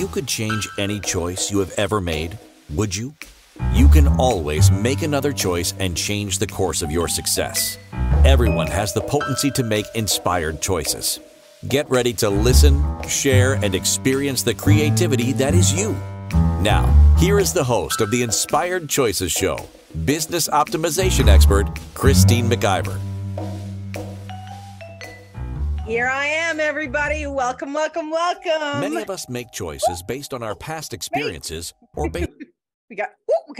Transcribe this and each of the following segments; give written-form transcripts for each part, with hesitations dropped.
you could change any choice you have ever made, would you? You can always make another choice and change the course of your success. Everyone has the potency to make inspired choices. Get ready to listen, share, and experience the creativity that is you. Now, here is the host of the Inspired Choices Show, business optimization expert, Christine McIver. Here I am, everybody. Welcome, welcome, welcome. Many of us make choices based on our past experiences or based... We got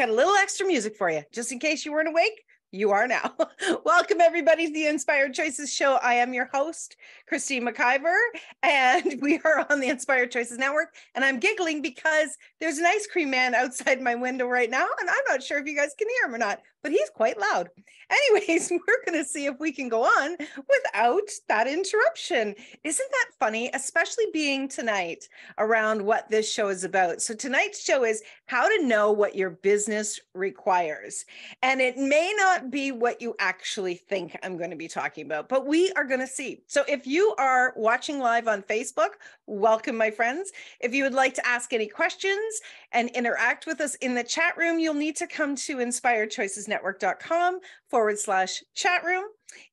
a little extra music for you, just in case you weren't awake. You are now. Welcome, everybody, to the Inspired Choices Show. I am your host, Christine McIver, and we are on the Inspired Choices Network. And I'm giggling because there's an ice cream man outside my window right now, and I'm not sure if you guys can hear him or not, but he's quite loud. Anyways, we're going to see if we can go on without that interruption. Isn't that funny, especially being tonight around what this show is about? So tonight's show is how to know what your business requires. And it may not be what you actually think I'm going to be talking about, but we are going to see. So if you are watching live on Facebook, welcome, my friends. If you would like to ask any questions and interact with us in the chat room, you'll need to come to inspiredchoicesnetwork.com/chat room.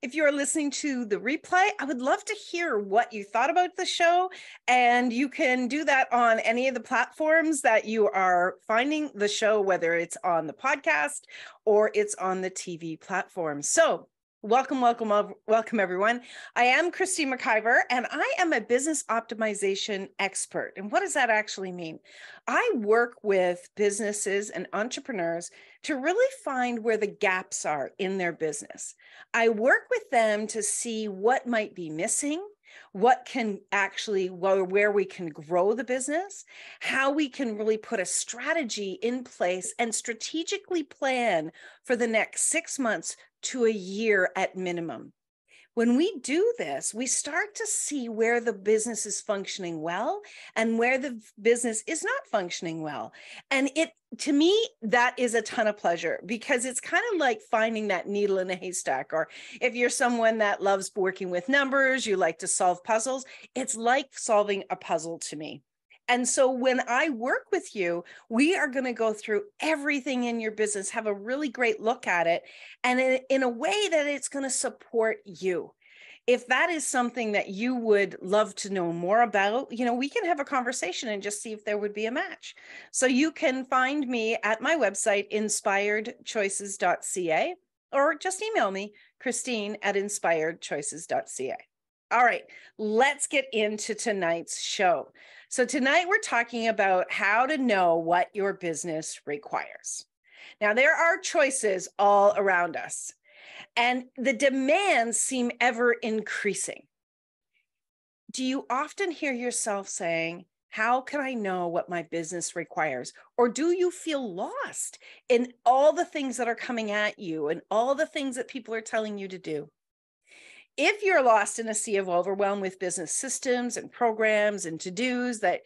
If you're listening to the replay, I would love to hear what you thought about the show. And you can do that on any of the platforms that you are finding the show, whether it's on the podcast or it's on the TV platform. So welcome, welcome, welcome, everyone. I am Christine McIver, and I am a business optimization expert. And what does that actually mean? I work with businesses and entrepreneurs to really find where the gaps are in their business. I work with them to see what might be missing, what can actually, where we can grow the business, how we can really put a strategy in place and strategically plan for the next 6 months to a year at minimum. When we do this, we start to see where the business is functioning well and where the business is not functioning well. And to me, that is a ton of pleasure because it's kind of like finding that needle in a haystack. Or if you're someone that loves working with numbers, you like to solve puzzles, it's like solving a puzzle to me. And so when I work with you, we are going to go through everything in your business, have a really great look at it, and in a way that it's going to support you. If that is something that you would love to know more about, we can have a conversation and just see if there would be a match. So you can find me at my website, inspiredchoices.ca, or just email me, Christine@inspiredchoices.ca. All right, let's get into tonight's show. So tonight we're talking about how to know what your business requires. Now, there are choices all around us, and the demands seem ever increasing. Do you often hear yourself saying, how can I know what my business requires? Or do you feel lost in all the things that are coming at you and all the things that people are telling you to do? If you're lost in a sea of overwhelm with business systems and programs and to-dos that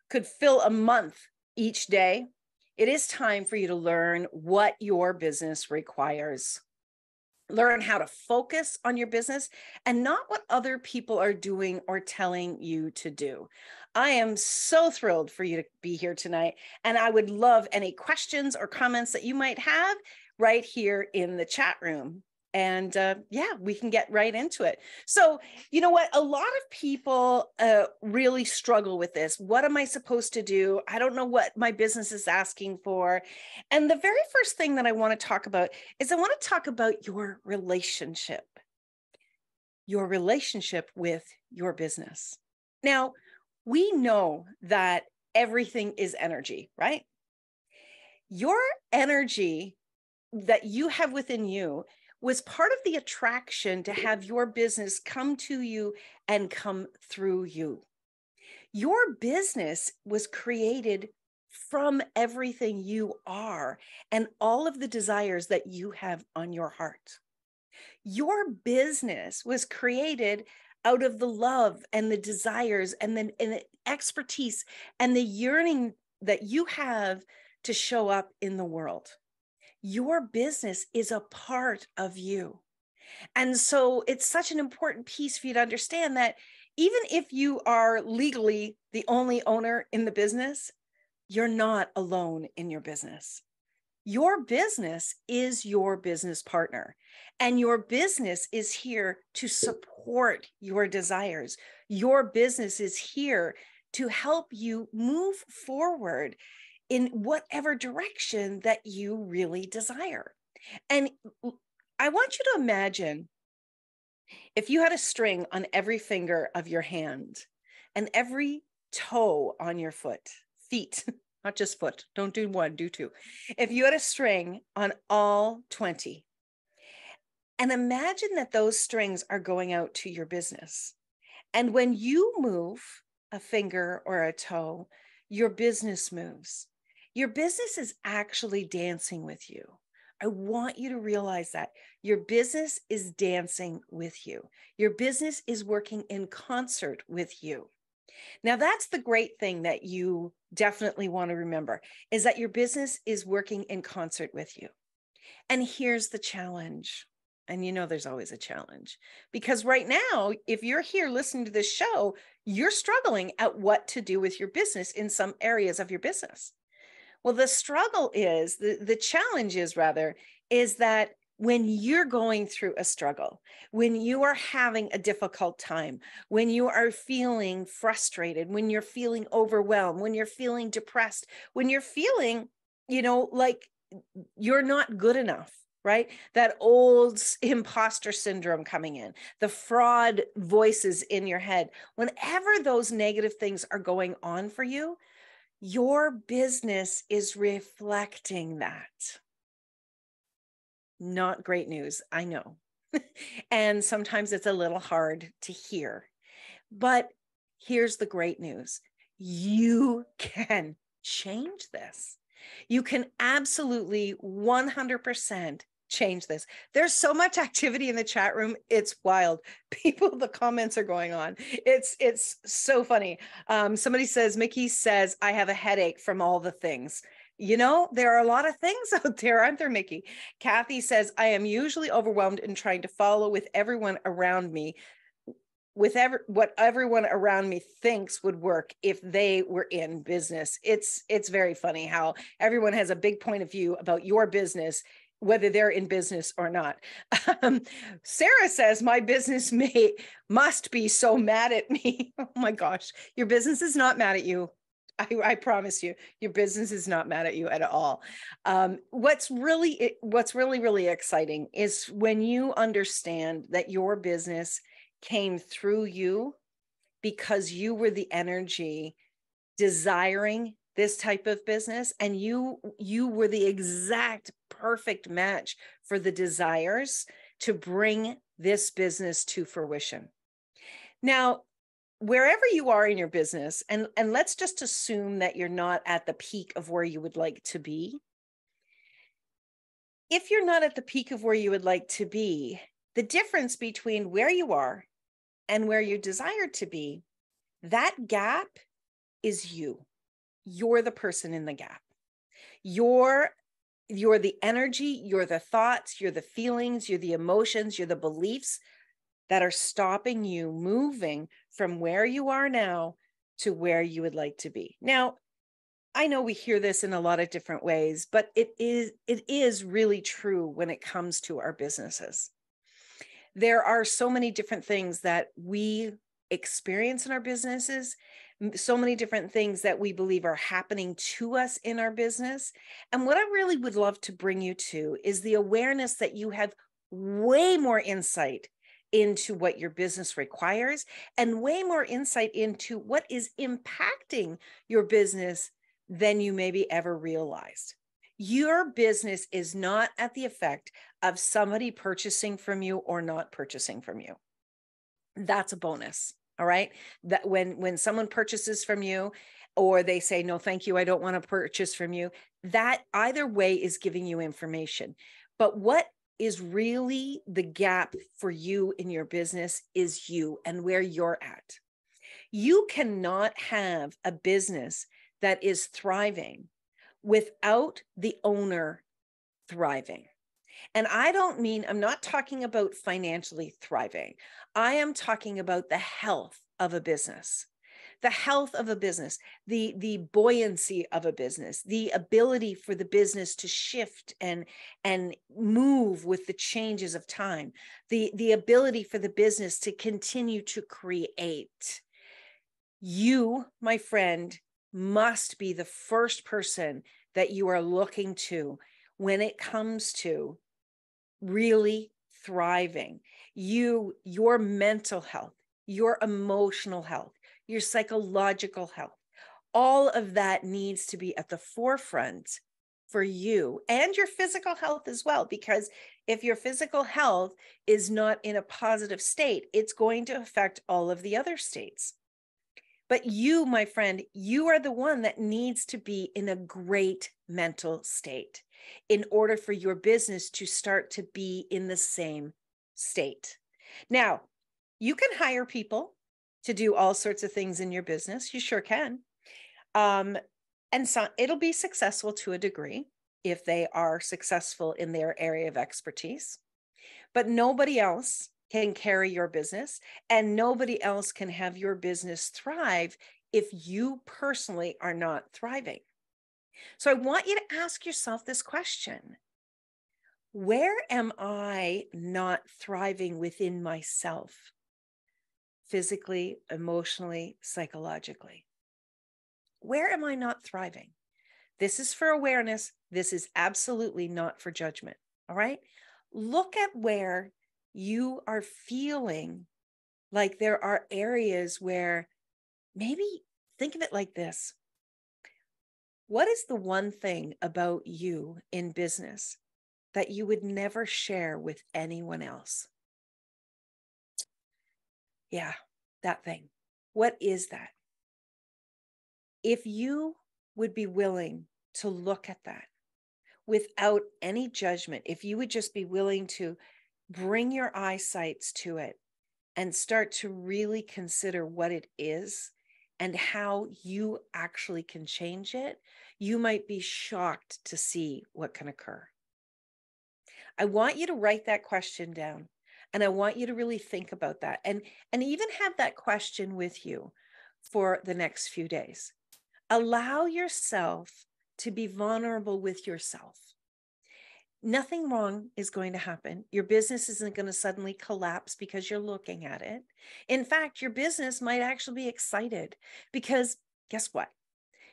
could fill a month each day, it is time for you to learn what your business requires. Learn how to focus on your business and not what other people are doing or telling you to do. I am so thrilled for you to be here tonight, and I would love any questions or comments that you might have right here in the chat room. And we can get right into it. So, you know what? A lot of people really struggle with this. What am I supposed to do? I don't know what my business is asking for. And the very first thing that I want to talk about is I want to talk about your relationship with your business. Now, we know that everything is energy, right? Your energy that you have within you was part of the attraction to have your business come to you and come through you. Your business was created from everything you are and all of the desires that you have on your heart. Your business was created out of the love and the desires and the expertise and the yearning that you have to show up in the world. Your business is a part of you. And so it's such an important piece for you to understand that Even if you are legally the only owner in the business, you're not alone in your business. Your business is your business partner, and your business is here to support your desires. Your business is here to help you move forward in whatever direction that you really desire. And I want you to imagine if you had a string on every finger of your hand and every toe on your feet, not just foot, don't do one, do two. If you had a string on all 20, and imagine that those strings are going out to your business. And when you move a finger or a toe, your business moves. Your business is actually dancing with you. I want you to realize that your business is dancing with you. Your business is working in concert with you. Now, that's the great thing that you definitely want to remember, is that your business is working in concert with you. And here's the challenge. And you know, there's always a challenge, because right now, if you're here listening to this show, you're struggling at what to do with your business in some areas of your business. Well, the struggle is, the challenge is rather, is that when you're going through a struggle, when you are having a difficult time, when you are feeling frustrated, when you're feeling overwhelmed, when you're feeling depressed, when you're feeling, like you're not good enough, right? That old imposter syndrome coming in, the fraud voices in your head, whenever those negative things are going on for you, your business is reflecting that. Not great news, I know. And sometimes it's a little hard to hear. But here's the great news. You can change this. You can absolutely 100% change this. There's so much activity in the chat room. It's wild. People, the comments are going on. It's so funny. Somebody says, Mickey says, I have a headache from all the things. There are a lot of things out there, aren't there, Mickey? Kathy says, I am usually overwhelmed in trying to follow with everyone around me, what everyone around me thinks would work if they were in business. It's very funny how everyone has a big point of view about your business, whether they're in business or not. Sarah says, my business must be so mad at me. Oh my gosh, your business is not mad at you. I promise you, your business is not mad at you at all. What's really, really exciting is when you understand that your business came through you because you were the energy desiring this type of business, and you were the exact perfect match for the desires to bring this business to fruition. Now, wherever you are in your business, and let's just assume that you're not at the peak of where you would like to be. If you're not at the peak of where you would like to be, the difference between where you are and where you desire to be, that gap is you. You're the person in the gap. You're the energy, you're the thoughts, you're the feelings, you're the emotions, you're the beliefs that are stopping you moving from where you are now to where you would like to be. Now, I know we hear this in a lot of different ways, but it is really true when it comes to our businesses. There are so many different things that we experience in our businesses, so many different things that we believe are happening to us in our business. And what I really would love to bring you to is the awareness that you have way more insight into what your business requires, and way more insight into what is impacting your business than you maybe ever realized. Your business is not at the effect of somebody purchasing from you or not purchasing from you. That's a bonus. All right. That when someone purchases from you, or they say, no, thank you, I don't want to purchase from you, that either way is giving you information. But what is really the gap for you in your business is you and where you're at. You cannot have a business that is thriving without the owner thriving. And I'm not talking about financially thriving. I am talking about the health of a business, the health of a business, the buoyancy of a business, the ability for the business to shift and move with the changes of time, the ability for the business to continue to create. You, my friend, must be the first person that you are looking to when it comes to really thriving. Your mental health, your emotional health, your psychological health, all of that needs to be at the forefront for you, and your physical health as well, because if your physical health is not in a positive state, it's going to affect all of the other states. But you, my friend, you are the one that needs to be in a great mental state in order for your business to start to be in the same state. Now, you can hire people to do all sorts of things in your business. You sure can. And so it'll be successful to a degree if they are successful in their area of expertise. But nobody else can carry your business, and nobody else can have your business thrive if you personally are not thriving. So I want you to ask yourself this question: where am I not thriving within myself? Physically, emotionally, psychologically. Where am I not thriving? This is for awareness. This is absolutely not for judgment. All right. Look at where you are feeling like there are areas where maybe think of it like this. What is the one thing about you in business that you would never share with anyone else? Yeah, that thing. What is that? If you would be willing to look at that without any judgment, if you would just be willing to bring your eyesights to it and start to really consider what it is and how you actually can change it, you might be shocked to see what can occur. I want you to write that question down, and I want you to really think about that, and even have that question with you for the next few days. Allow yourself to be vulnerable with yourself. Nothing wrong is going to happen. Your business isn't going to suddenly collapse because you're looking at it. In fact, your business might actually be excited because guess what?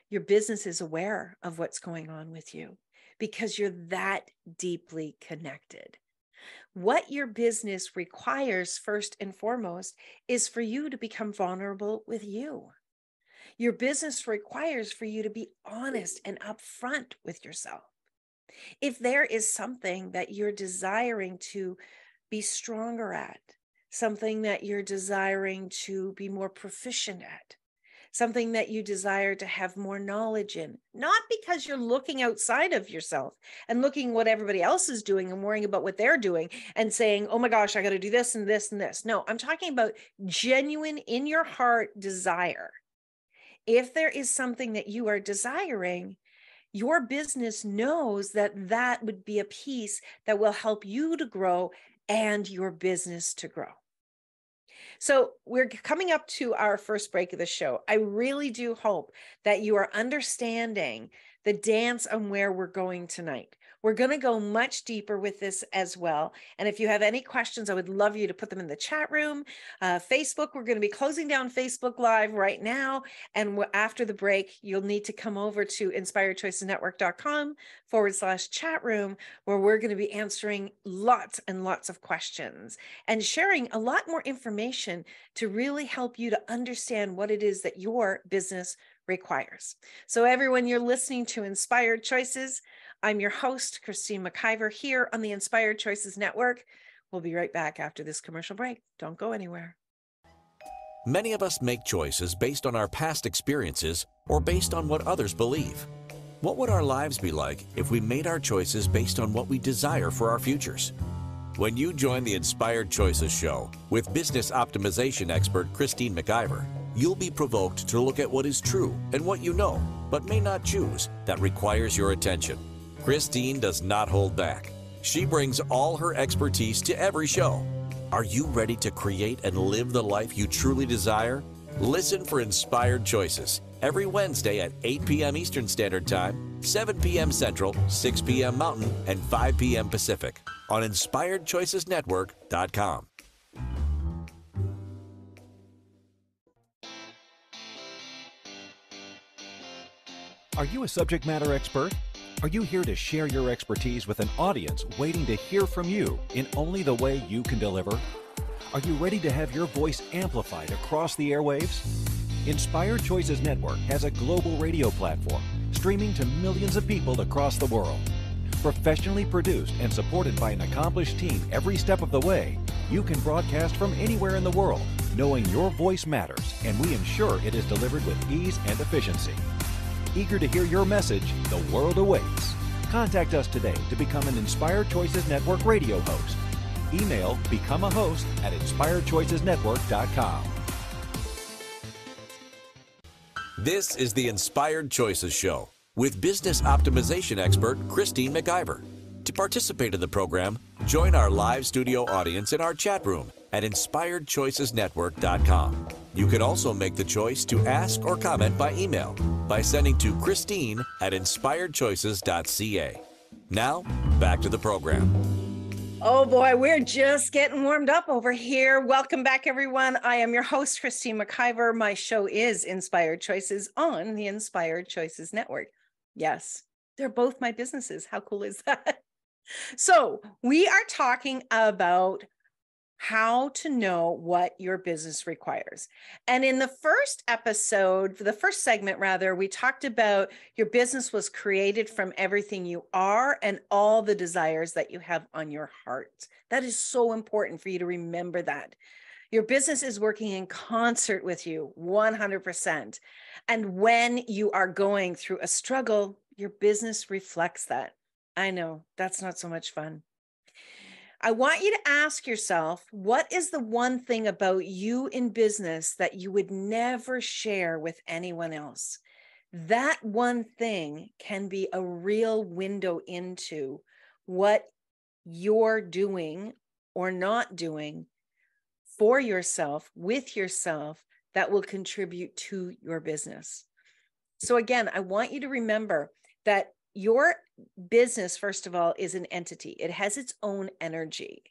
Your business is aware of what's going on with you because you're that deeply connected. What your business requires first and foremost is for you to become vulnerable with you. Your business requires for you to be honest and upfront with yourself. If there is something that you're desiring to be stronger at, something that you're desiring to be more proficient at, something that you desire to have more knowledge in, not because you're looking outside of yourself and looking what everybody else is doing and worrying about what they're doing and saying, oh my gosh, I got to do this and this and this. No, I'm talking about genuine in your heart desire. If there is something that you are desiring, your business knows that that would be a piece that will help you to grow and your business to grow. So we're coming up to our first break of the show. I really do hope that you are understanding the dance on where we're going tonight. We're going to go much deeper with this as well. And if you have any questions, I would love you to put them in the chat room. Facebook, we're going to be closing down Facebook Live right now. And after the break, you'll need to come over to inspiredchoicesnetwork.com/chat room, where we're going to be answering lots and lots of questions and sharing a lot more information to really help you to understand what it is that your business requires. So everyone, you're listening to Inspired Choices. I'm your host, Christine McIver, here on the Inspired Choices Network. We'll be right back after this commercial break. Don't go anywhere. Many of us make choices based on our past experiences or based on what others believe. What would our lives be like if we made our choices based on what we desire for our futures? When you join the Inspired Choices show with business optimization expert Christine McIver, you'll be provoked to look at what is true and what you know, but may not choose, that requires your attention. Christine does not hold back. She brings all her expertise to every show. Are you ready to create and live the life you truly desire? Listen for Inspired Choices every Wednesday at 8 p.m. Eastern Standard Time, 7 p.m. Central, 6 p.m. Mountain, and 5 p.m. Pacific on InspiredChoicesNetwork.com. Are you a subject matter expert? Are you here to share your expertise with an audience waiting to hear from you in only the way you can deliver? Are you ready to have your voice amplified across the airwaves? Inspired Choices Network has a global radio platform streaming to millions of people across the world. Professionally produced and supported by an accomplished team every step of the way, you can broadcast from anywhere in the world, knowing your voice matters, and we ensure it is delivered with ease and efficiency. Eager to hear your message, the world awaits. Contact us today to become an Inspired Choices Network radio host. Email becomeahost@inspiredchoicesnetwork.com. This is the Inspired Choices Show with business optimization expert Christine McIver. To participate in the program, join our live studio audience in our chat room at inspiredchoicesnetwork.com. You can also make the choice to ask or comment by email by sending to Christine@inspiredchoices.ca. Now, back to the program. Oh boy, we're just getting warmed up over here. Welcome back, everyone. I am your host, Christine McIver. My show is Inspired Choices on the Inspired Choices Network. Yes, they're both my businesses. How cool is that? So we are talking about how to know what your business requires. And in the first episode, the first segment rather, we talked about your business was created from everything you are and all the desires that you have on your heart. That is so important for you to remember that. Your business is working in concert with you 100%. And when you are going through a struggle, your business reflects that. I know that's not so much fun. I want you to ask yourself, what is the one thing about you in business that you would never share with anyone else? That one thing can be a real window into what you're doing or not doing for yourself, with yourself, that will contribute to your business. So again, I want you to remember that your business, first of all, is an entity. It has its own energy.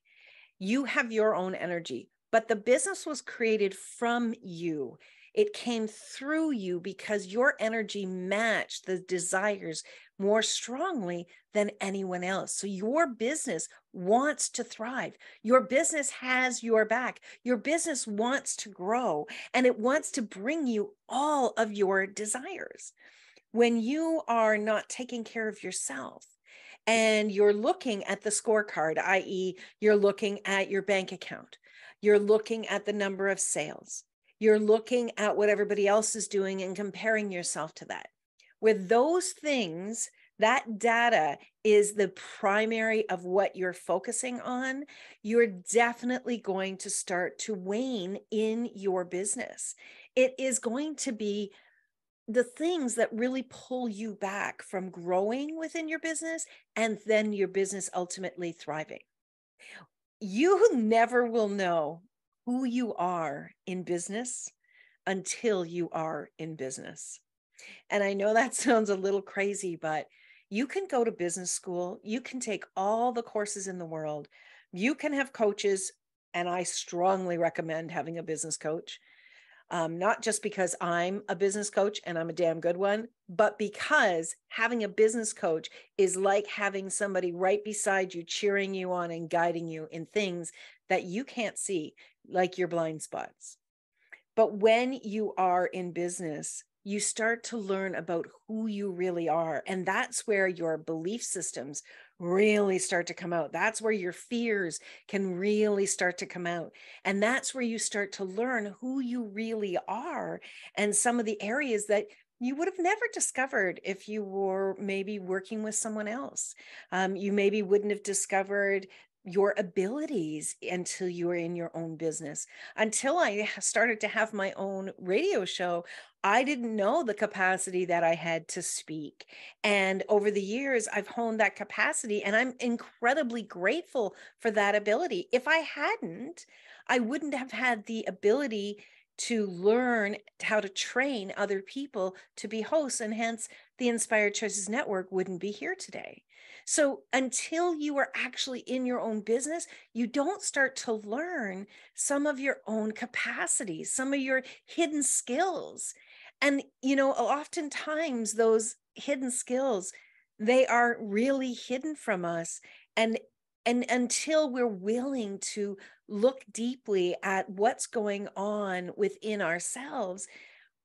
You have your own energy, but the business was created from you. It came through you because your energy matched the desires more strongly than anyone else. So your business wants to thrive. Your business has your back. Your business wants to grow, and it wants to bring you all of your desires. When you are not taking care of yourself and you're looking at the scorecard, i.e., you're looking at your bank account, you're looking at the number of sales, you're looking at what everybody else is doing and comparing yourself to that. With those things, that data is the primary of what you're focusing on, you're definitely going to start to wane in your business. It is going to be the things that really pull you back from growing within your business and then your business ultimately thriving. You never will know who you are in business until you are in business. And I know that sounds a little crazy, but you can go to business school, you can take all the courses in the world, you can have coaches, and I strongly recommend having a business coach. Not just because I'm a business coach and I'm a damn good one, but because having a business coach is like having somebody right beside you, cheering you on and guiding you in things that you can't see, like your blind spots. But when you are in business, you start to learn about who you really are. And that's where your belief systems really start to come out. That's where your fears can really start to come out. And that's where you start to learn who you really are and some of the areas that you would have never discovered if you were maybe working with someone else. You maybe wouldn't have discovered your abilities until you were in your own business. Until I started to have my own radio show, I didn't know the capacity that I had to speak. And over the years, I've honed that capacity, and I'm incredibly grateful for that ability. If I hadn't, I wouldn't have had the ability to learn how to train other people to be hosts, and hence the Inspired Choices Network wouldn't be here today. So until you are actually in your own business, you don't start to learn some of your own capacities, some of your hidden skills. And, oftentimes those hidden skills, they are really hidden from us. And until we're willing to look deeply at what's going on within ourselves,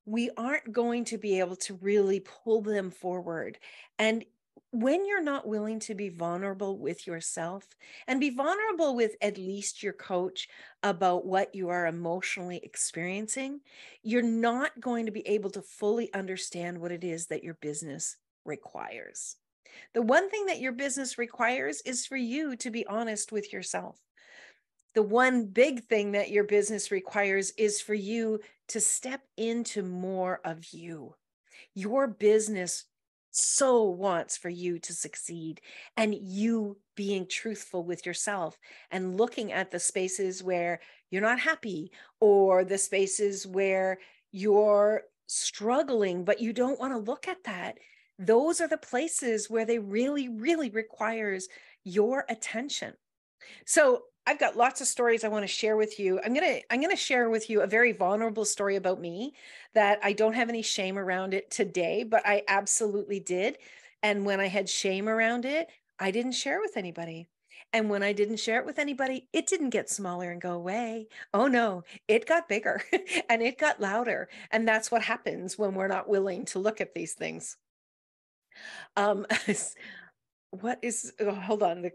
we aren't going to be able to really pull them forward. And when you're not willing to be vulnerable with yourself and be vulnerable with at least your coach about what you are emotionally experiencing, you're not going to be able to fully understand what it is that your business requires. The one thing that your business requires is for you to be honest with yourself. The one big thing that your business requires is for you to step into more of you. Your business so wants for you to succeed, and you being truthful with yourself and looking at the spaces where you're not happy, or the spaces where you're struggling, but you don't want to look at that. Those are the places where they really, really requires your attention. So I've got lots of stories I want to share with you. I'm going to share with you a very vulnerable story about me that I don't have any shame around it today, but I absolutely did. And when I had shame around it, I didn't share it with anybody. And when I didn't share it with anybody, it didn't get smaller and go away. Oh no, it got bigger and it got louder. And that's what happens when we're not willing to look at these things. Hold on, the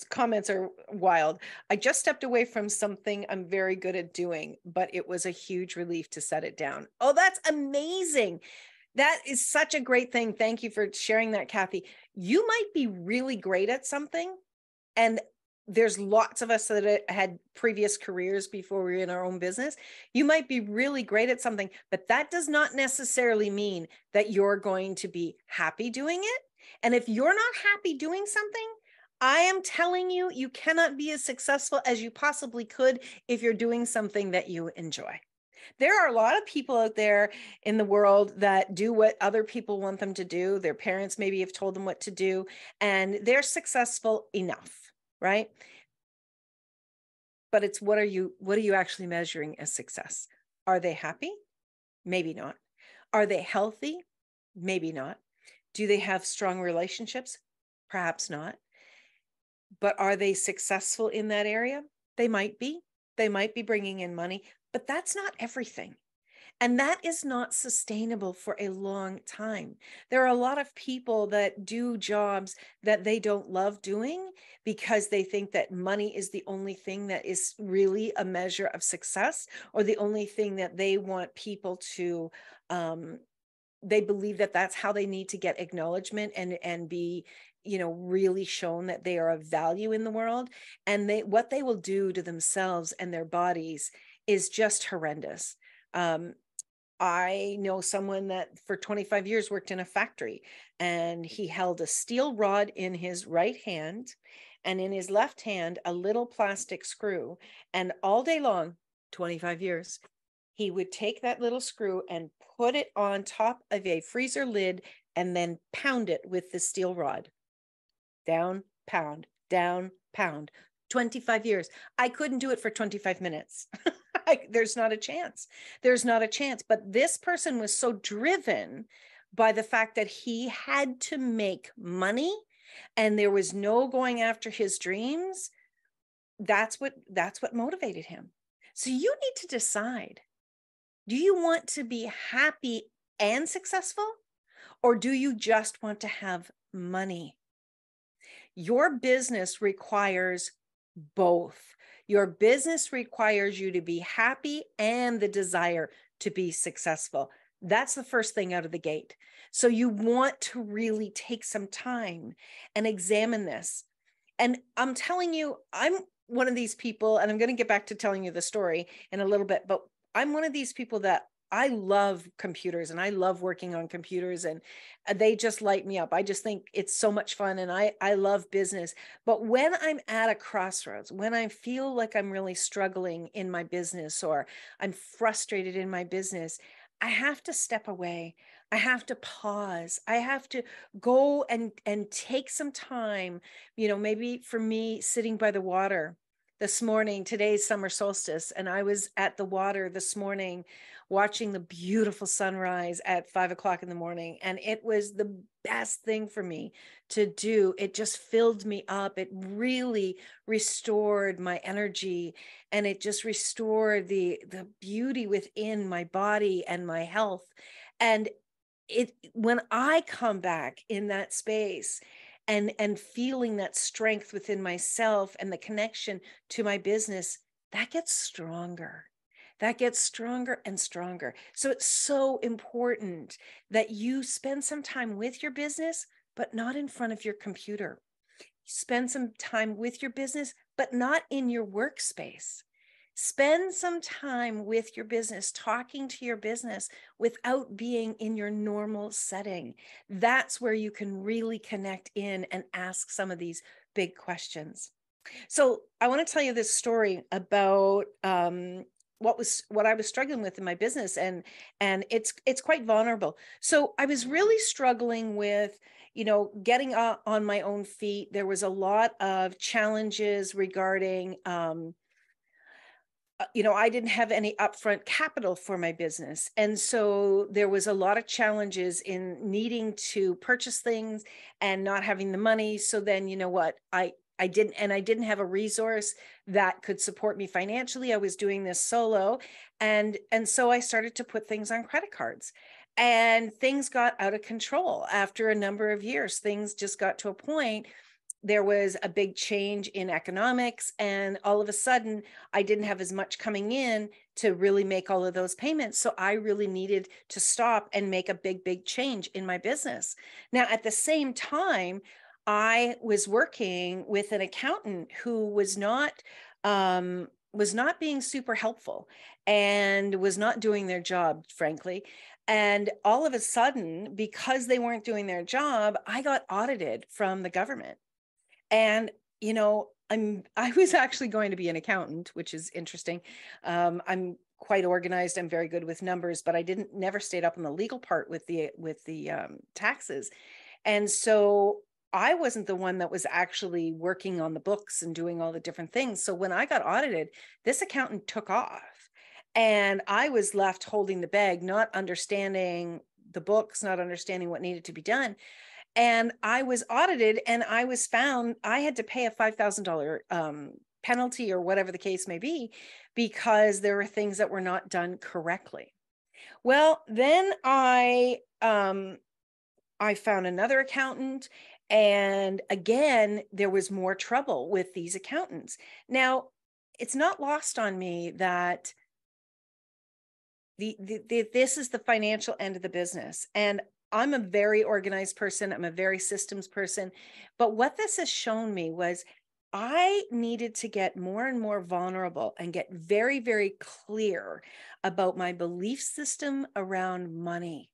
comments are wild. I just stepped away from something I'm very good at doing, but it was a huge relief to set it down. Oh, that's amazing. That is such a great thing. Thank you for sharing that, Kathy. You might be really great at something, and there's lots of us that had previous careers before we were in our own business. You might be really great at something, but that does not necessarily mean that you're going to be happy doing it. And if you're not happy doing something, I am telling you, you cannot be as successful as you possibly could if you're doing something that you enjoy. There are a lot of people out there in the world that do what other people want them to do. Their parents maybe have told them what to do, and they're successful enough, right? But it's what are you actually measuring as success? Are they happy? Maybe not. Are they healthy? Maybe not. Do they have strong relationships? Perhaps not. But are they successful in that area? They might be. They might be bringing in money, but that's not everything. And that is not sustainable for a long time. There are a lot of people that do jobs that they don't love doing because they think that money is the only thing that is really a measure of success, or the only thing that they want people to, they believe that that's how they need to get acknowledgement and be, really shown that they are of value in the world. And what they will do to themselves and their bodies is just horrendous. I know someone that for 25 years worked in a factory, and he held a steel rod in his right hand and in his left hand a little plastic screw. And all day long, 25 years, he would take that little screw and put it on top of a freezer lid and then pound it with the steel rod. Down, pound, down, pound. 25 years. I couldn't do it for 25 minutes. There's not a chance. There's not a chance. But this person was so driven by the fact that he had to make money and there was no going after his dreams. That's what motivated him. So you need to decide, do you want to be happy and successful, or do you just want to have money? Your business requires both. Your business requires you to be happy and the desire to be successful. That's the first thing out of the gate. So you want to really take some time and examine this. And I'm telling you, I'm one of these people, and I'm going to get back to telling you the story in a little bit, but I'm one of these people that I love computers and I love working on computers, and they just light me up. I just think it's so much fun, and I love business. But when I'm at a crossroads, when I feel like I'm really struggling in my business or I'm frustrated in my business, I have to step away. I have to pause. I have to go and take some time, maybe for me, sitting by the water this morning. Today's summer solstice, and I was at the water this morning watching the beautiful sunrise at 5 o'clock in the morning. And it was the best thing for me to do. It just filled me up. It really restored my energy, and it just restored the beauty within my body and my health. And when I come back in that space and feeling that strength within myself and the connection to my business, that gets stronger. That gets stronger and stronger. So it's so important that you spend some time with your business, but not in front of your computer. Spend some time with your business, but not in your workspace. Spend some time with your business, talking to your business without being in your normal setting. That's where you can really connect in and ask some of these big questions. So I want to tell you this story about what I was struggling with in my business, and it's quite vulnerable. So I was really struggling with getting on my own feet. There was a lot of challenges regarding I didn't have any upfront capital for my business. And so there was a lot of challenges in needing to purchase things and not having the money. So then, I didn't have a resource that could support me financially. I was doing this solo. And so I started to put things on credit cards, and things got out of control after a number of years. Things just got to a point. There was a big change in economics, and all of a sudden I didn't have as much coming in to really make all of those payments. So I really needed to stop and make a big change in my business. Now, at the same time, I was working with an accountant who was not being super helpful and was not doing their job, frankly. And all of a sudden, because they weren't doing their job, I got audited from the government. And, I was actually going to be an accountant, which is interesting. I'm quite organized. I'm very good with numbers, but I never stayed up on the legal part with the taxes. And so I wasn't the one that was actually working on the books and doing all the different things. So when I got audited, this accountant took off, and I was left holding the bag, not understanding the books, not understanding what needed to be done. And I was audited, and I was found, I had to pay a $5,000 penalty or whatever the case may be, because there were things that were not done correctly. Well, then I found another accountant, and again, there was more trouble with these accountants. Now, it's not lost on me that this is the financial end of the business. And I'm a very organized person. I'm a very systems person. But what this has shown me was I needed to get more and more vulnerable and get very, very clear about my belief system around money.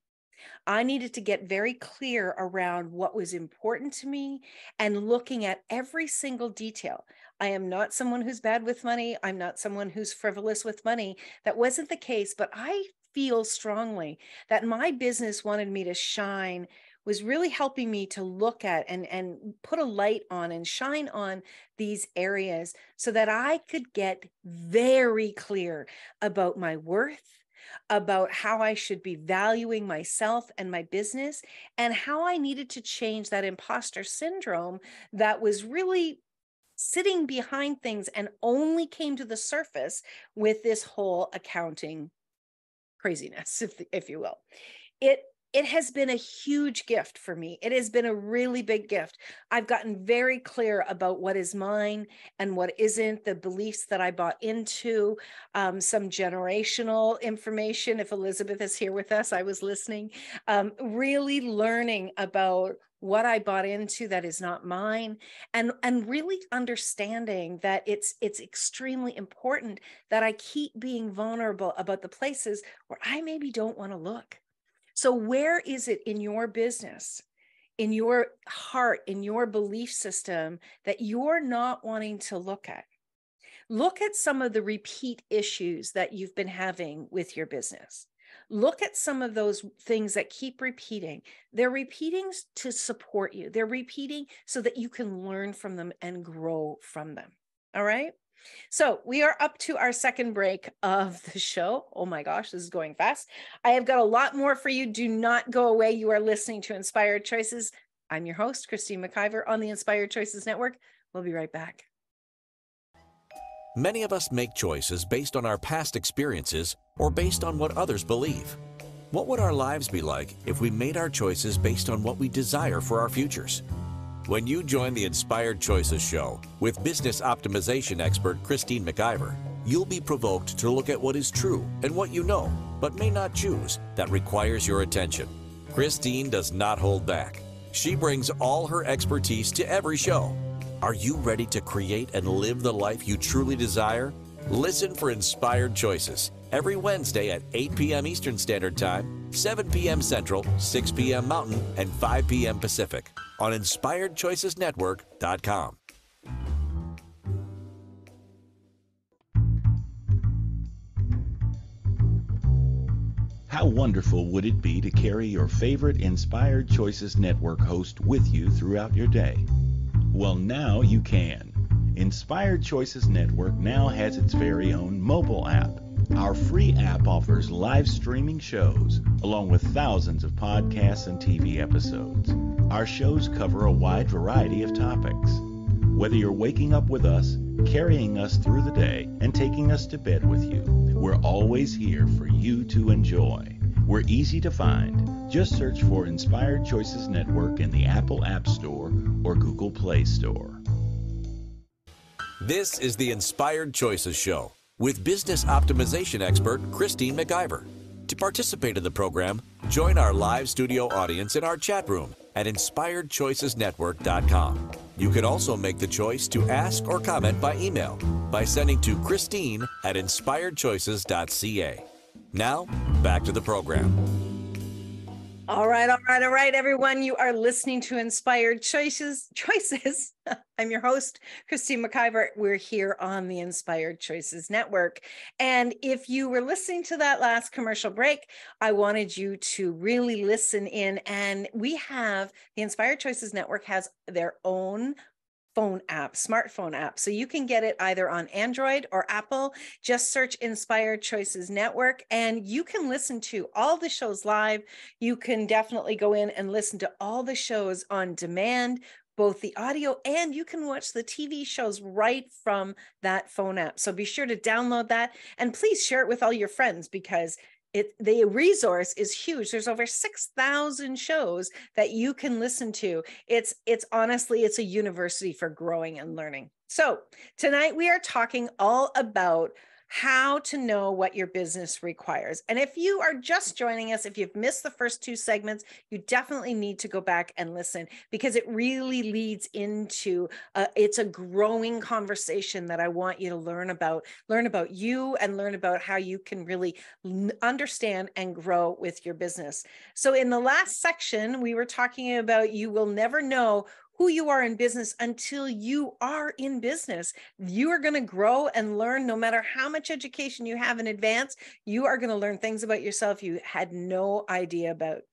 I needed to get very clear around what was important to me and looking at every single detail. I am not someone who's bad with money. I'm not someone who's frivolous with money. That wasn't the case, but I feel strongly that my business wanted me to shine, was really helping me to look at and put a light on and shine on these areas so that I could get very clear about my worth, about how I should be valuing myself and my business, and how I needed to change that imposter syndrome that was really sitting behind things and only came to the surface with this whole accounting craziness, if you will. it has been a huge gift for me. It has been a really big gift. I've gotten very clear about what is mine and what isn't, the beliefs that I bought into, some generational information. If Elizabeth is here with us, I was listening, really learning about what I bought into that is not mine, and really understanding that it's extremely important that I keep being vulnerable about the places where I maybe don't want to look. So where is it in your business, in your heart, in your belief system that you're not wanting to look at? Look at some of the repeat issues that you've been having with your business. Look at some of those things that keep repeating. They're repeating to support you. They're repeating so that you can learn from them and grow from them. All right. So we are up to our second break of the show. Oh my gosh, this is going fast. I have got a lot more for you. Do not go away. You are listening to Inspired Choices. I'm your host, Christine McIver on the Inspired Choices Network. We'll be right back. Many of us make choices based on our past experiences or based on what others believe. What would our lives be like if we made our choices based on what we desire for our futures? When you join the Inspired Choices show with business optimization expert Christine McIver, you'll be provoked to look at what is true and what you know, but may not choose, that requires your attention. Christine does not hold back. She brings all her expertise to every show. Are you ready to create and live the life you truly desire? Listen for Inspired Choices every Wednesday at 8 p.m. Eastern Standard Time, 7 p.m. Central, 6 p.m. Mountain, and 5 p.m. Pacific on InspiredChoicesNetwork.com. How wonderful would it be to carry your favorite Inspired Choices Network host with you throughout your day? Well, now you can. Inspired Choices Network now has its very own mobile app. Our free app offers live streaming shows, along with thousands of podcasts and TV episodes. Our shows cover a wide variety of topics. Whether you're waking up with us, carrying us through the day, and taking us to bed with you, we're always here for you to enjoy. We're easy to find. Just search for Inspired Choices Network in the Apple App Store or Google Play Store. This is the Inspired Choices Show with business optimization expert Christine McIver. To participate in the program, join our live studio audience in our chat room at InspiredChoicesNetwork.com. You can also make the choice to ask or comment by email by sending to Christine at InspiredChoices.ca. Now, back to the program. All right, everyone. You are listening to Inspired Choices. I'm your host, Christine McIver. We're here on the Inspired Choices Network. And if you were listening to that last commercial break, I wanted you to really listen in. And we have the Inspired Choices Network has their own smartphone app. So you can get it either on Android or Apple. Just search Inspired Choices Network and you can listen to all the shows live. You can definitely go in and listen to all the shows on demand, both the audio, and you can watch the TV shows right from that phone app. So be sure to download that and please share it with all your friends because the resource is huge. There's over 6,000 shows that you can listen to. It's honestly, it's a university for growing and learning. So tonight we are talking all about how to know what your business requires. And if you are just joining us, if you've missed the first two segments, you definitely need to go back and listen because it really leads into, it's a growing conversation that I want you to learn about you and learn about how you can really understand and grow with your business. So in the last section, we were talking about you will never know who you are in business until you are in business. You are going to grow and learn no matter how much education you have in advance. You are going to learn things about yourself you had no idea about.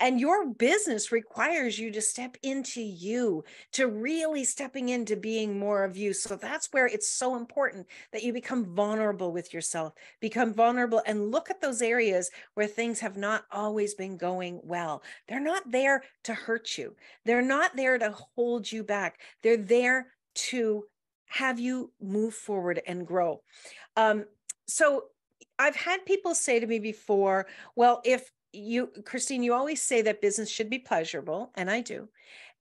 And your business requires you to step into you, to really stepping into being more of you. So that's where it's so important that you become vulnerable with yourself, become vulnerable and look at those areas where things have not always been going well. They're not there to hurt you. They're not there to hold you back. They're there to have you move forward and grow. So I've had people say to me before, well, if Christine, you always say that business should be pleasurable, and I do.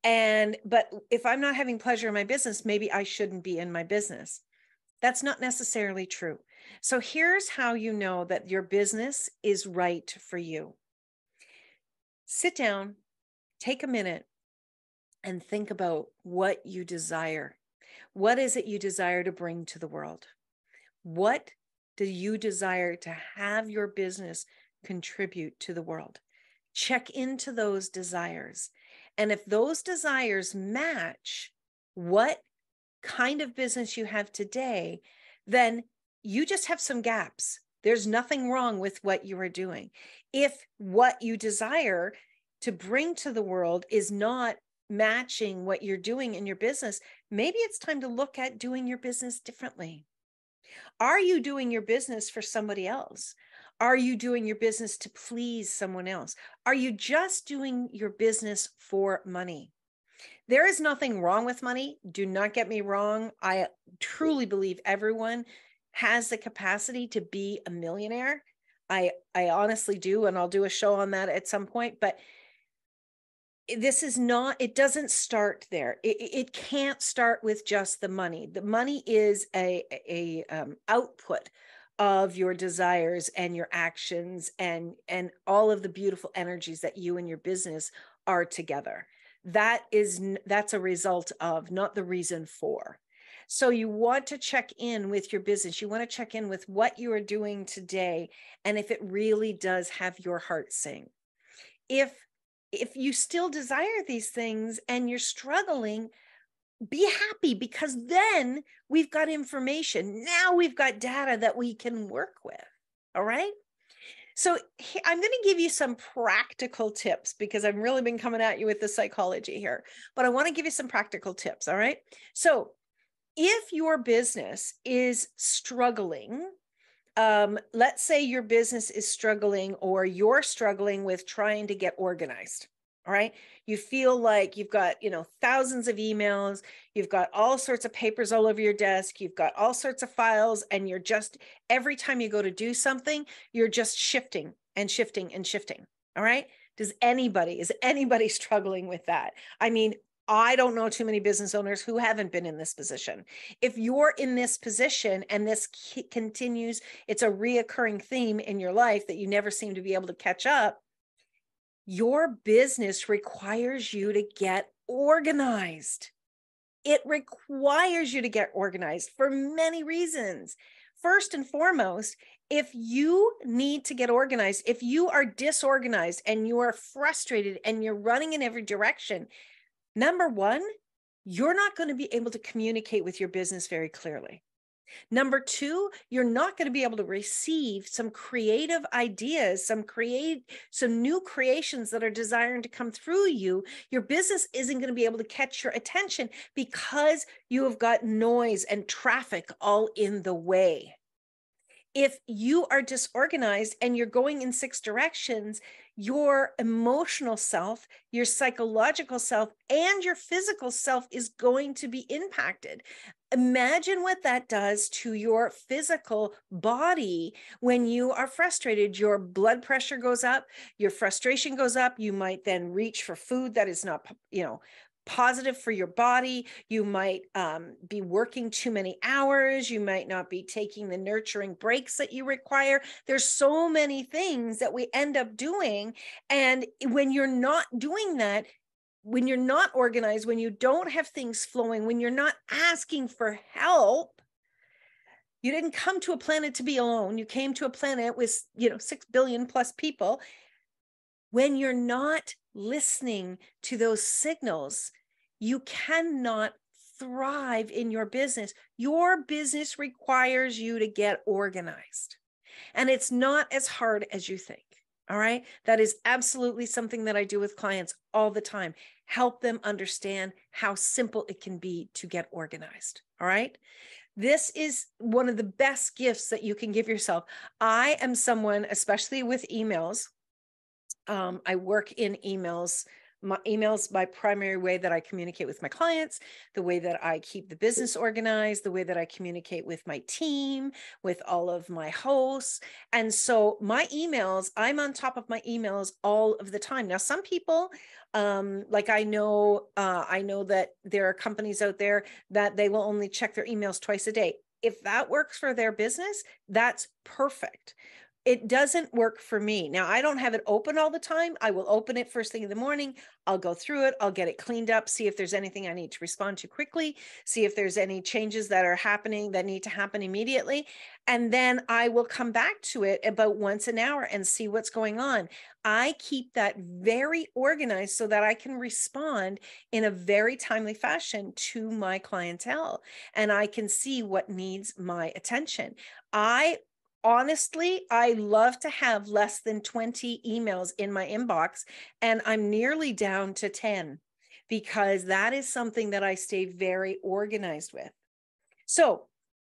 But if I'm not having pleasure in my business, maybe I shouldn't be in my business. That's not necessarily true. So here's how you know that your business is right for you. Sit down, take a minute, and think about what you desire. What is it you desire to bring to the world? What do you desire to have your business contribute to the world? Check into those desires. And if those desires match what kind of business you have today, then you just have some gaps. There's nothing wrong with what you are doing. If what you desire to bring to the world is not matching what you're doing in your business, maybe it's time to look at doing your business differently. Are you doing your business for somebody else? Are you doing your business to please someone else? Are you just doing your business for money? There is nothing wrong with money. Do not get me wrong. I truly believe everyone has the capacity to be a millionaire. I honestly do, and I'll do a show on that at some point, but this is not, it doesn't start there. It can't start with just the money. The money is a output of your desires and your actions and all of the beautiful energies that you and your business are together. That's a result of, not the reason for. So you want to check in with your business. You want to check in with what you are doing today, and if it really does have your heart sing. If you still desire these things and you're struggling, be happy, because then we've got information. Now we've got data that we can work with. All right. So I'm going to give you some practical tips, because I've really been coming at you with the psychology here, but I want to give you some practical tips. All right. So if your business is struggling, let's say your business is struggling, or you're struggling with trying to get organized. All right. You feel like you've got, thousands of emails, you've got all sorts of papers all over your desk, you've got all sorts of files, and you're just, every time you go to do something, you're just shifting and shifting and shifting. All right. Is anybody struggling with that? I mean, I don't know too many business owners who haven't been in this position. If you're in this position and this continues, it's a reoccurring theme in your life that you never seem to be able to catch up, your business requires you to get organized. It requires you to get organized for many reasons. First and foremost, if you need to get organized, if you are disorganized and you are frustrated and you're running in every direction, number one, you're not going to be able to communicate with your business very clearly. Number two, you're not going to be able to receive some creative ideas, some new creations that are desiring to come through you. Your business isn't going to be able to catch your attention because you have got noise and traffic all in the way. If you are disorganized and you're going in 6 directions, your emotional self, your psychological self, and your physical self is going to be impacted. Imagine what that does to your physical body when you are frustrated. Your blood pressure goes up, your frustration goes up. You might then reach for food that is not, positive for your body. You might be working too many hours. You might not be taking the nurturing breaks that you require. There's so many things that we end up doing. And when you're not doing that, when you're not organized, when you don't have things flowing, when you're not asking for help, you didn't come to a planet to be alone. You came to a planet with, 6 billion plus people. When you're not listening to those signals, you cannot thrive in your business. Your business requires you to get organized. And it's not as hard as you think. All right. That is absolutely something that I do with clients all the time. Help them understand how simple it can be to get organized. All right. This is one of the best gifts that you can give yourself. I am someone, especially with emails, I work in emails my emails, my primary way that I communicate with my clients, the way that I keep the business organized, the way that I communicate with my team, with all of my hosts. And so my emails, I'm on top of my emails all of the time. Now, some people, like I know that there are companies out there that they will only check their emails twice a day. If that works for their business, that's perfect. It doesn't work for me. Now, I don't have it open all the time. I will open it first thing in the morning. I'll go through it. I'll get it cleaned up, see if there's anything I need to respond to quickly, see if there's any changes that are happening that need to happen immediately. And then I will come back to it about once an hour and see what's going on. I keep that very organized so that I can respond in a very timely fashion to my clientele, and I can see what needs my attention. Honestly, I love to have less than 20 emails in my inbox, and I'm nearly down to 10 because that is something that I stay very organized with. So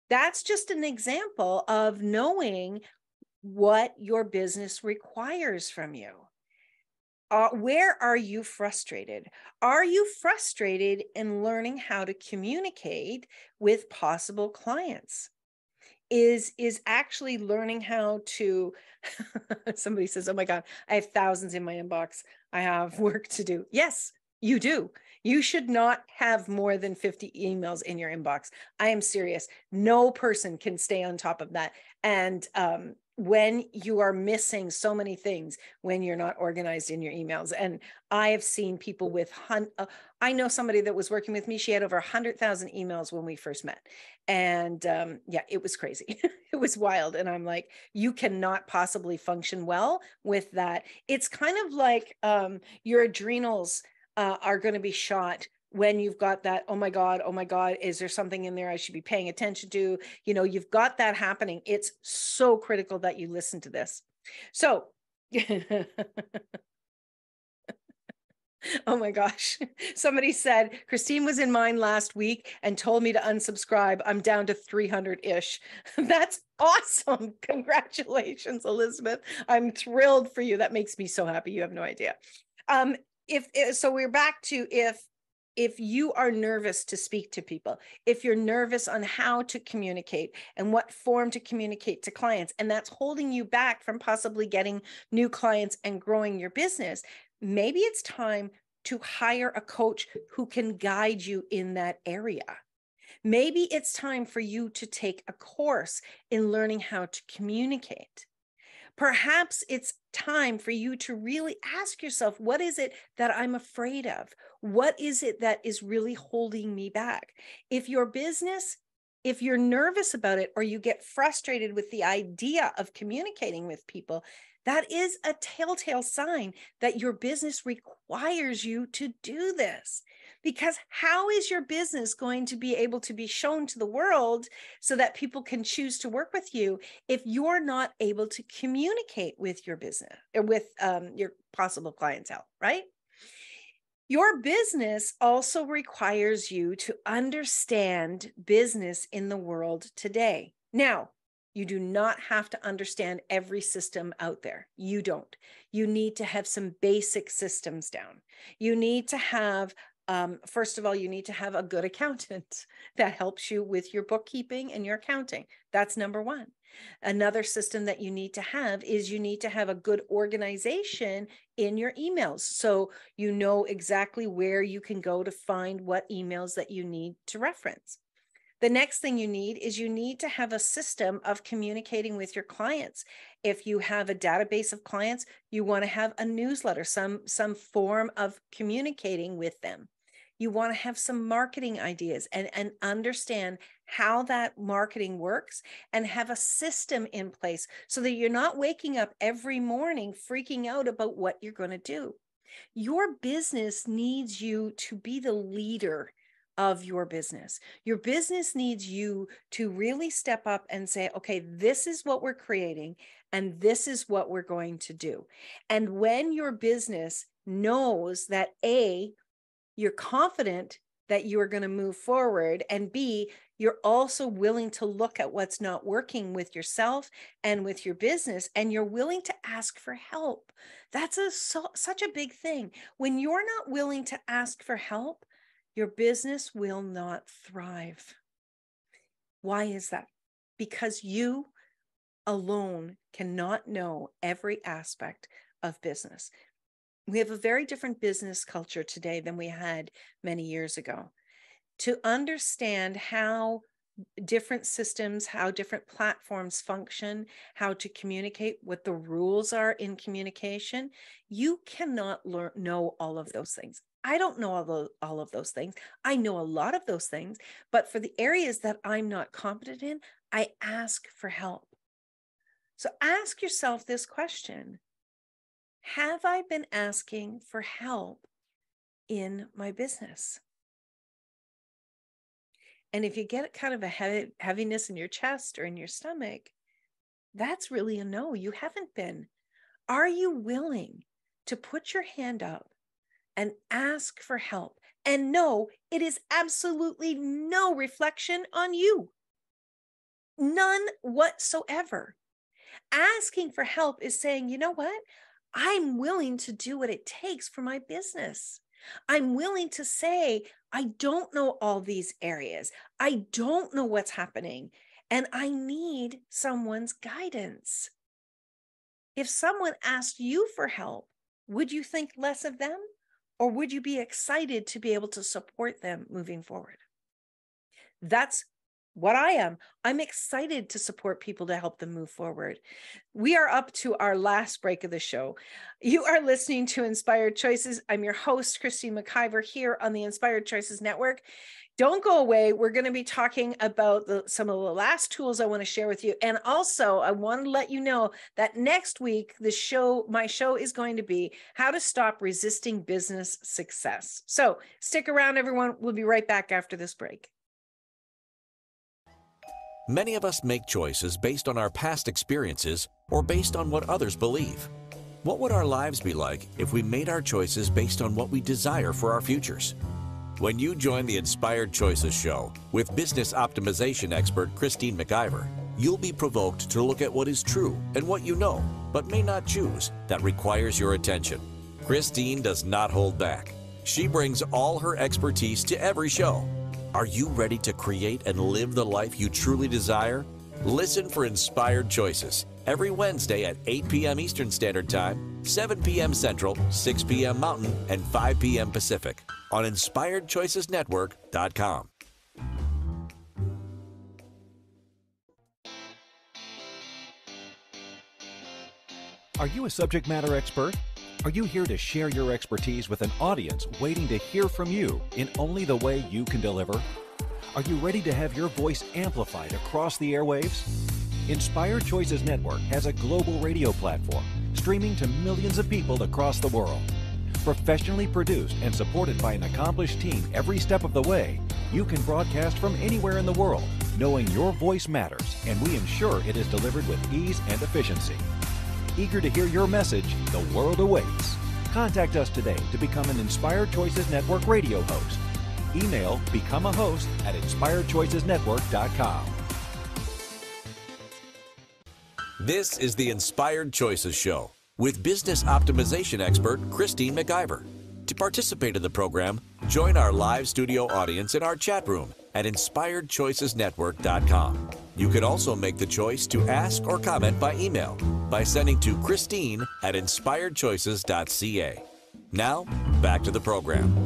that's just an example of knowing what your business requires from you. Where are you frustrated? Are you frustrated in learning how to communicate with possible clients? Is actually learning how to, somebody says, oh my God, I have thousands in my inbox. I have work to do. Yes, you do. You should not have more than 50 emails in your inbox. I am serious. No person can stay on top of that. And when you are missing so many things, when you're not organized in your emails. And I have seen people with, I know somebody that was working with me. She had over 100,000 emails when we first met. And yeah, it was crazy. It was wild. And I'm like, you cannot possibly function well with that. It's kind of like your adrenals are going to be shot when you've got that, oh my God, is there something in there I should be paying attention to? You know, you've got that happening. It's so critical that you listen to this. So, oh my gosh. Somebody said, Christine was in mine last week and told me to unsubscribe. I'm down to 300-ish. That's awesome. Congratulations, Elizabeth. I'm thrilled for you. That makes me so happy. You have no idea. So we're back to if you are nervous to speak to people, if you're nervous on how to communicate and what form to communicate to clients, and that's holding you back from possibly getting new clients and growing your business, maybe it's time to hire a coach who can guide you in that area. Maybe it's time for you to take a course in learning how to communicate. Perhaps it's time for you to really ask yourself, what is it that I'm afraid of? What is it that is really holding me back? If your business, if you're nervous about it, or you get frustrated with the idea of communicating with people, that is a telltale sign that your business requires you to do this. Because how is your business going to be able to be shown to the world so that people can choose to work with you if you're not able to communicate with your business or with your possible clientele, right? Your business also requires you to understand business in the world today. Now, you do not have to understand every system out there. You don't. You need to have some basic systems down. You need to have, first of all, you need to have a good accountant that helps you with your bookkeeping and your accounting. That's number one. Another system that you need to have is you need to have a good organization in your emails. So you know exactly where you can go to find what emails that you need to reference. The next thing you need is you need to have a system of communicating with your clients. If you have a database of clients, you want to have a newsletter, some form of communicating with them. You want to have some marketing ideas and understand how that marketing works and have a system in place so that you're not waking up every morning freaking out about what you're going to do. Your business needs you to be the leader of your business. Your business needs you to really step up and say, okay, this is what we're creating and this is what we're going to do. And when your business knows that A, you're confident that you are going to move forward, and B, you're also willing to look at what's not working with yourself and with your business, and you're willing to ask for help. That's such a big thing. When you're not willing to ask for help, your business will not thrive. Why is that? Because you alone cannot know every aspect of business. We have a very different business culture today than we had many years ago. To understand how different systems, how different platforms function, how to communicate, what the rules are in communication, you cannot know all of those things. I don't know all of those things. I know a lot of those things, but for the areas that I'm not competent in, I ask for help. So ask yourself this question: have I been asking for help in my business? And if you get kind of a heaviness in your chest or in your stomach, that's really a no. You haven't been. Are you willing to put your hand up and ask for help? And no, it is absolutely no reflection on you. None whatsoever. Asking for help is saying, you know what? I'm willing to do what it takes for my business. I'm willing to say, I don't know all these areas. I don't know what's happening, and I need someone's guidance. If someone asked you for help, would you think less of them, or would you be excited to be able to support them moving forward? That's what I am. I'm excited to support people to help them move forward. We are up to our last break of the show. You are listening to Inspired Choices. I'm your host, Christine McIver, here on the Inspired Choices Network. Don't go away. We're going to be talking about some of the last tools I want to share with you. And also, I want to let you know that next week, my show is going to be how to stop resisting business success. So stick around, everyone. We'll be right back after this break. Many of us make choices based on our past experiences or based on what others believe. What would our lives be like if we made our choices based on what we desire for our futures? When you join the Inspired Choices show with business optimization expert Christine McIver, you'll be provoked to look at what is true and what you know, but may not choose, that requires your attention. Christine does not hold back. She brings all her expertise to every show. Are you ready to create and live the life you truly desire? Listen for Inspired Choices every Wednesday at 8 p.m. Eastern Standard Time, 7 p.m. Central, 6 p.m. Mountain, and 5 p.m. Pacific on InspiredChoicesNetwork.com. Are you a subject matter expert? Are you here to share your expertise with an audience waiting to hear from you in only the way you can deliver? Are you ready to have your voice amplified across the airwaves? Inspired Choices Network has a global radio platform streaming to millions of people across the world. Professionally produced and supported by an accomplished team every step of the way, you can broadcast from anywhere in the world, knowing your voice matters, and we ensure it is delivered with ease and efficiency. Eager to hear your message, the world awaits. Contact us today to become an Inspired Choices Network radio host. Email become a host at inspiredchoicesnetwork.com. This is the Inspired Choices Show with business optimization expert Christine McIver. To participate in the program, join our live studio audience in our chat room at inspiredchoicesnetwork.com. You can also make the choice to ask or comment by email by sending to Christine at inspiredchoices.ca. Now, back to the program.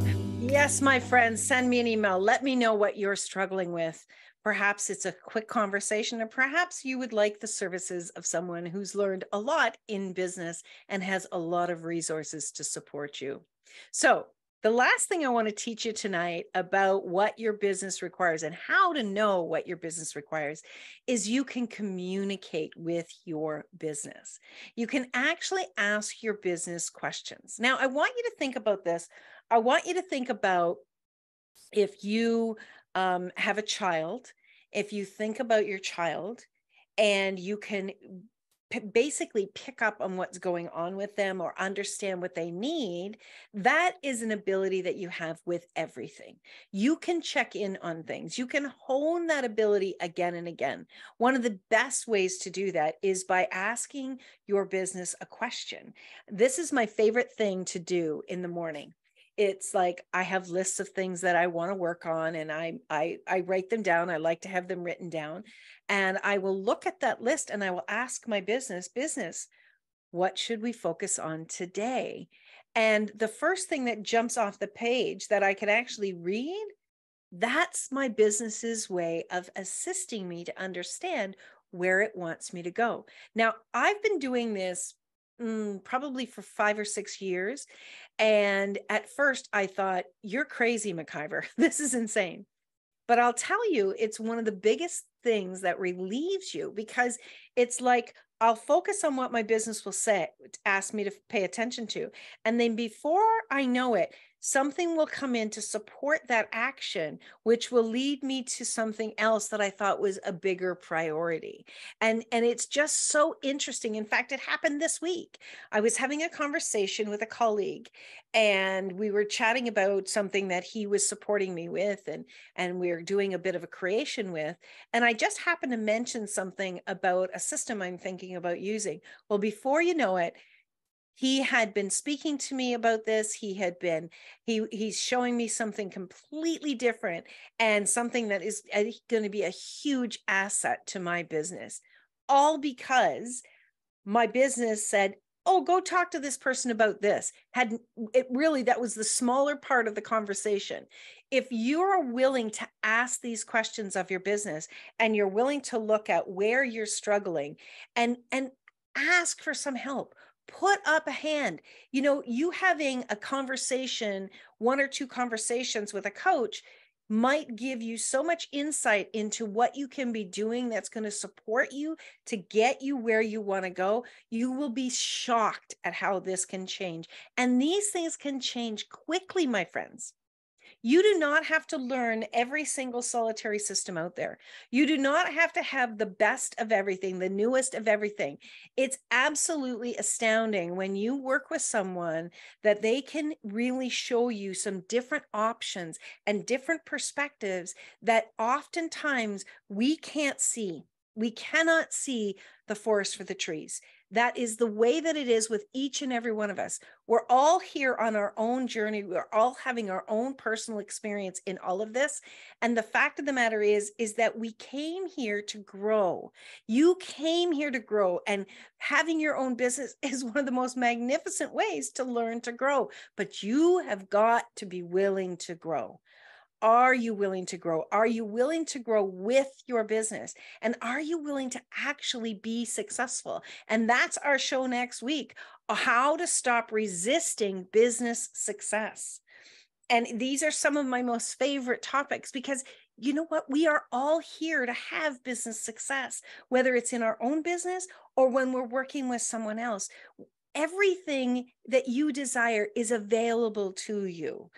Yes, my friends, send me an email. Let me know what you're struggling with. Perhaps it's a quick conversation, or perhaps you would like the services of someone who's learned a lot in business and has a lot of resources to support you. So the last thing I want to teach you tonight about what your business requires and how to know what your business requires is you can communicate with your business. You can actually ask your business questions. Now, I want you to think about this. I want you to think about if you have a child, if you think about your child and you can basically pick up on what's going on with them or understand what they need, that is an ability that you have with everything. You can check in on things. You can hone that ability again and again. One of the best ways to do that is by asking your business a question. This is my favorite thing to do in the morning. It's like I have lists of things that I want to work on, and I write them down. I like to have them written down, and I will look at that list and I will ask my business, what should we focus on today? And the first thing that jumps off the page that I can actually read, that's my business's way of assisting me to understand where it wants me to go. Now, I've been doing this probably for 5 or 6 years. And at first I thought, you're crazy, McIver. This is insane. But I'll tell you, it's one of the biggest things that relieves you, because it's like, I'll focus on what my business will say, ask me to pay attention to. And then before I know it, something will come in to support that action, which will lead me to something else that I thought was a bigger priority. And it's just so interesting. In fact, it happened this week. I was having a conversation with a colleague, and we were chatting about something that he was supporting me with, and we were doing a bit of a creation with. And I just happened to mention something about a system I'm thinking about using. Well, before you know it, he had been speaking to me about this. He's showing me something completely different, and something that is going to be a huge asset to my business, all because my business said, oh, go talk to this person about this. That was the smaller part of the conversation. If you're willing to ask these questions of your business, and you're willing to look at where you're struggling and ask for some help, put up a hand. You having a conversation, 1 or 2 conversations with a coach might give you so much insight into what you can be doing that's going to support you to get you where you want to go. You will be shocked at how this can change. And these things can change quickly, my friends. You do not have to learn every single solitary system out there. You do not have to have the best of everything, the newest of everything. It's absolutely astounding when you work with someone that they can really show you some different options and different perspectives that oftentimes we can't see. We cannot see the forest for the trees. That is the way that it is with each and every one of us. We're all here on our own journey. We're all having our own personal experience in all of this. And the fact of the matter is that we came here to grow. You came here to grow, and having your own business is one of the most magnificent ways to learn to grow. But you have got to be willing to grow. Are you willing to grow? Are you willing to grow with your business? And are you willing to actually be successful? And that's our show next week, how to stop resisting business success. And these are some of my most favorite topics, because you know what? We are all here to have business success, whether it's in our own business or when we're working with someone else. Everything that you desire is available to you.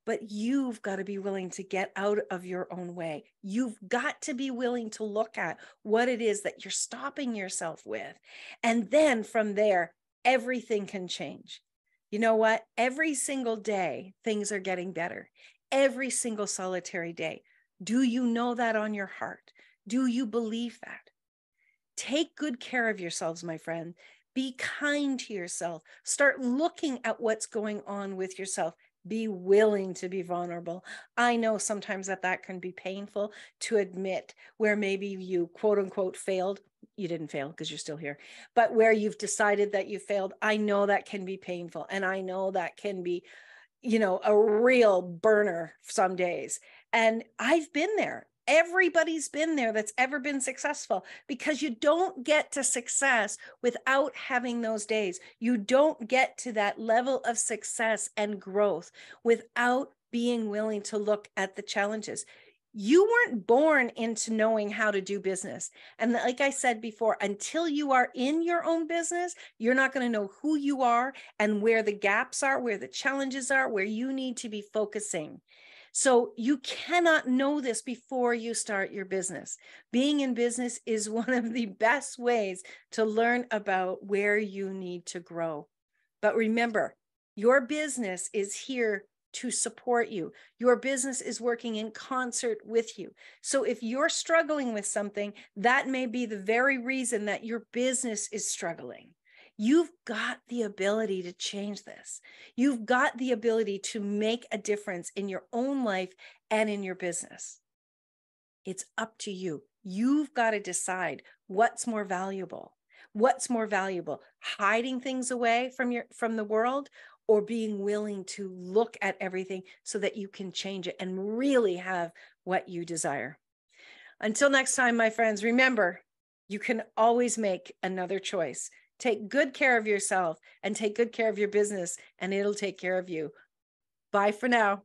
But you've got to be willing to get out of your own way. You've got to be willing to look at what it is that you're stopping yourself with. And then from there, everything can change. You know what? Every single day, things are getting better. Every single solitary day. Do you know that on your heart? Do you believe that? Take good care of yourselves, my friend. Be kind to yourself. Start looking at what's going on with yourself. Be willing to be vulnerable. I know sometimes that can be painful to admit, where maybe you quote unquote failed. You didn't fail because you're still here, but where you've decided that you failed. I know that can be painful. And I know that can be, a real burner some days. And I've been there. Everybody's been there that's ever been successful, because you don't get to success without having those days. You don't get to that level of success and growth without being willing to look at the challenges. You weren't born into knowing how to do business. And like I said before, until you are in your own business, you're not going to know who you are and where the gaps are, where the challenges are, where you need to be focusing. So you cannot know this before you start your business. Being in business is one of the best ways to learn about where you need to grow. But remember, your business is here to support you. Your business is working in concert with you. So if you're struggling with something, that may be the very reason that your business is struggling. You've got the ability to change this. You've got the ability to make a difference in your own life and in your business. It's up to you. You've got to decide what's more valuable. What's more valuable, hiding things away from the world, or being willing to look at everything so that you can change it and really have what you desire. Until next time, my friends, remember, you can always make another choice. Take good care of yourself and take good care of your business, and it'll take care of you. Bye for now.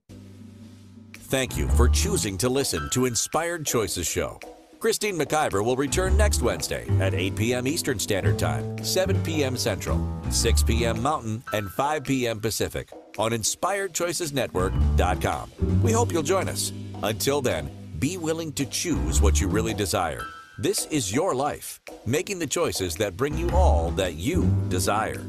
Thank you for choosing to listen to Inspired Choices Show. Christine McIver will return next Wednesday at 8 p.m. Eastern Standard Time, 7 p.m. Central, 6 p.m. Mountain, and 5 p.m. Pacific on InspiredChoicesNetwork.com. We hope you'll join us. Until then, be willing to choose what you really desire. This is your life, making the choices that bring you all that you desire.